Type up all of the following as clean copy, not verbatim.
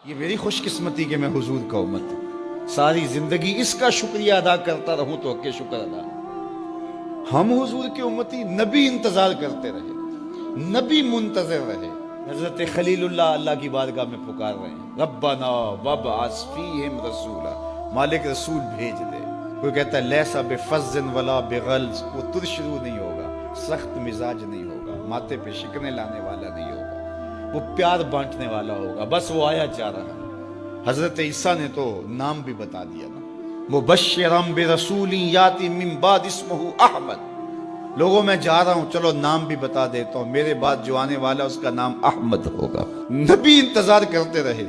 یہ میری خوش قسمتی کہ میں حضور کا امت ہوں، ساری زندگی اس کا شکریہ ادا کرتا رہوں تو کہ شکر ادا۔ ہم حضور کی امتی، نبی انتظار کرتے رہے، نبی منتظر رہے۔ حضرت خلیل اللہ کی بارگاہ میں پکار رہے ہیں، ربنا وابعث فیہم رسولا، مالک رسول بھیج دے۔ کوئی کہتا ہے لیسا بفظ ولا بغلظ، وہ ترشرو نہیں ہوگا، سخت مزاج نہیں ہوگا، ماتھے پہ شکنے لانے والا نہیں ہوگا، وہ پیار بانٹنے والا ہوگا، بس وہ آیا جا رہا ہے۔ حضرت عیسیٰ نے تو نام بھی بتا دیا نا، مبشرم برسول یاتی من بعد اسمہ احمد، لوگوں میں جا رہا ہوں، چلو نام بھی بتا دیتا ہوں، میرے بعد جو آنے والا اس کا نام احمد ہوگا۔ نبی انتظار کرتے رہے،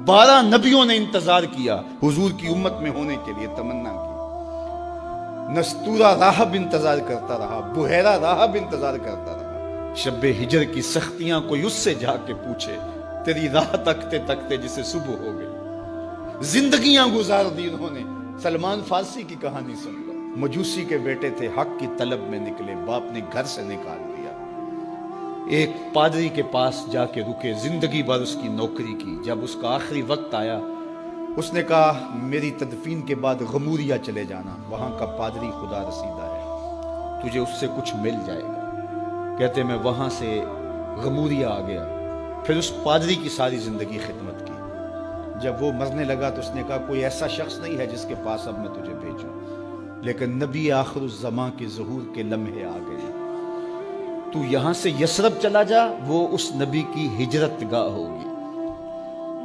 12 نبیوں نے انتظار کیا حضور کی امت میں ہونے کے لیے، تمنا کی۔ نستورہ راہب انتظار کرتا رہا، بحیرہ راہب انتظار کرتا رہا۔ شب ہجر کی سختیاں کوئی اس سے جا کے پوچھے، تیری راہ تکتے تکتے جسے صبح ہو گئی۔ زندگیاں گزار دی انہوں نے۔ سلمان فارسی کی کہانی سن لو، مجوسی کے بیٹے تھے، حق کی طلب میں نکلے، باپ نے گھر سے نکال دیا، ایک پادری کے پاس جا کے رکے، زندگی بھر اس کی نوکری کی۔ جب اس کا آخری وقت آیا، اس نے کہا میری تدفین کے بعد غموریہ چلے جانا، وہاں کا پادری خدا رسیدہ ہے، تجھے اس سے کچھ مل جائے گا۔ کہتے میں وہاں سے غموریہ آ گیا، پھر اس پادری کی ساری زندگی خدمت کی۔ جب وہ مرنے لگا تو اس نے کہا کوئی ایسا شخص نہیں ہے جس کے پاس اب میں تجھے بھیجوں، لیکن نبی آخر الزماں کے ظہور کے لمحے آ گئے، تو یہاں سے یثرب چلا جا، وہ اس نبی کی ہجرت گاہ ہوگی،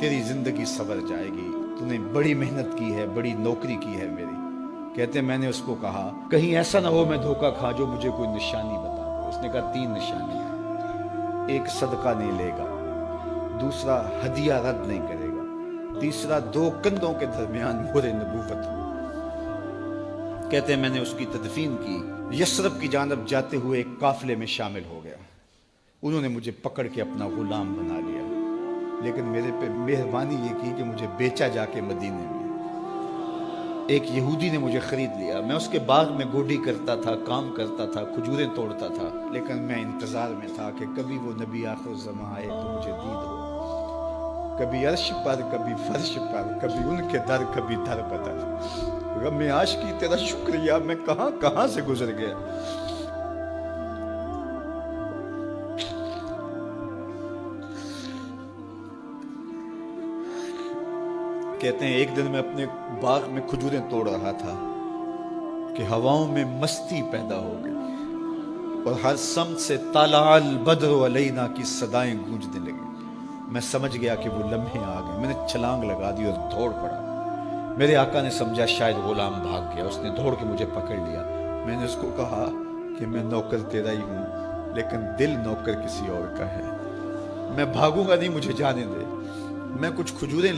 تیری زندگی سنور جائے گی، تو نے بڑی محنت کی ہے، بڑی نوکری کی ہے میری۔ کہتے میں نے اس کو کہا کہیں ایسا نہ ہو میں دھوکہ کھا جو مجھے کوئی نشانی بتا دے۔ اس نے کہا 3 نشانیاں، ایک صدقہ نہیں لے گا، دوسرا ہدیہ رد نہیں کرے گا، تیسرا 2 کندھوں کے درمیان مہر نبوت ہو۔ کہتے ہیں میں نے اس کی تدفین کی، یثرب کی جانب جاتے ہوئے ایک قافلے میں شامل ہو گیا، انہوں نے مجھے پکڑ کے اپنا غلام بنا لیا، لیکن میرے پہ مہربانی یہ کی کہ مجھے بیچا جا کے مدینے میں۔ ایک یہودی نے مجھے خرید لیا، میں اس کے باغ میں گوڈی کرتا تھا، کام کرتا تھا، کھجوریں توڑتا تھا، لیکن میں انتظار میں تھا کہ کبھی وہ نبی آخر الزماں آئے تو مجھے دید ہو، کبھی عرش پر، کبھی فرش پر، کبھی ان کے در، کبھی در بدر۔ غم عاشقی تیرا شکریہ، میں کہاں کہاں سے گزر گیا۔ کہتے ہیں ایک دن میں اپنے باغ میں کھجوریں توڑ رہا تھا کہ ہواؤں میں مستی پیدا ہو گئی اور ہر سمت سے طلع البدر علینا کی صدائیں گونجنے لگیں۔ میں سمجھ گیا کہ وہ لمحے آ گئے، میں نے چھلانگ لگا دی اور دوڑ پڑا۔ میرے آقا نے سمجھا شاید غلام بھاگ گیا، اس نے دوڑ کے مجھے پکڑ لیا۔ میں نے اس کو کہا کہ میں نوکر تیرا ہی ہوں، لیکن دل نوکر کسی اور کا ہے، میں بھاگوں گا نہیں، مجھے جانے دے۔ میں کچھ کھجوریں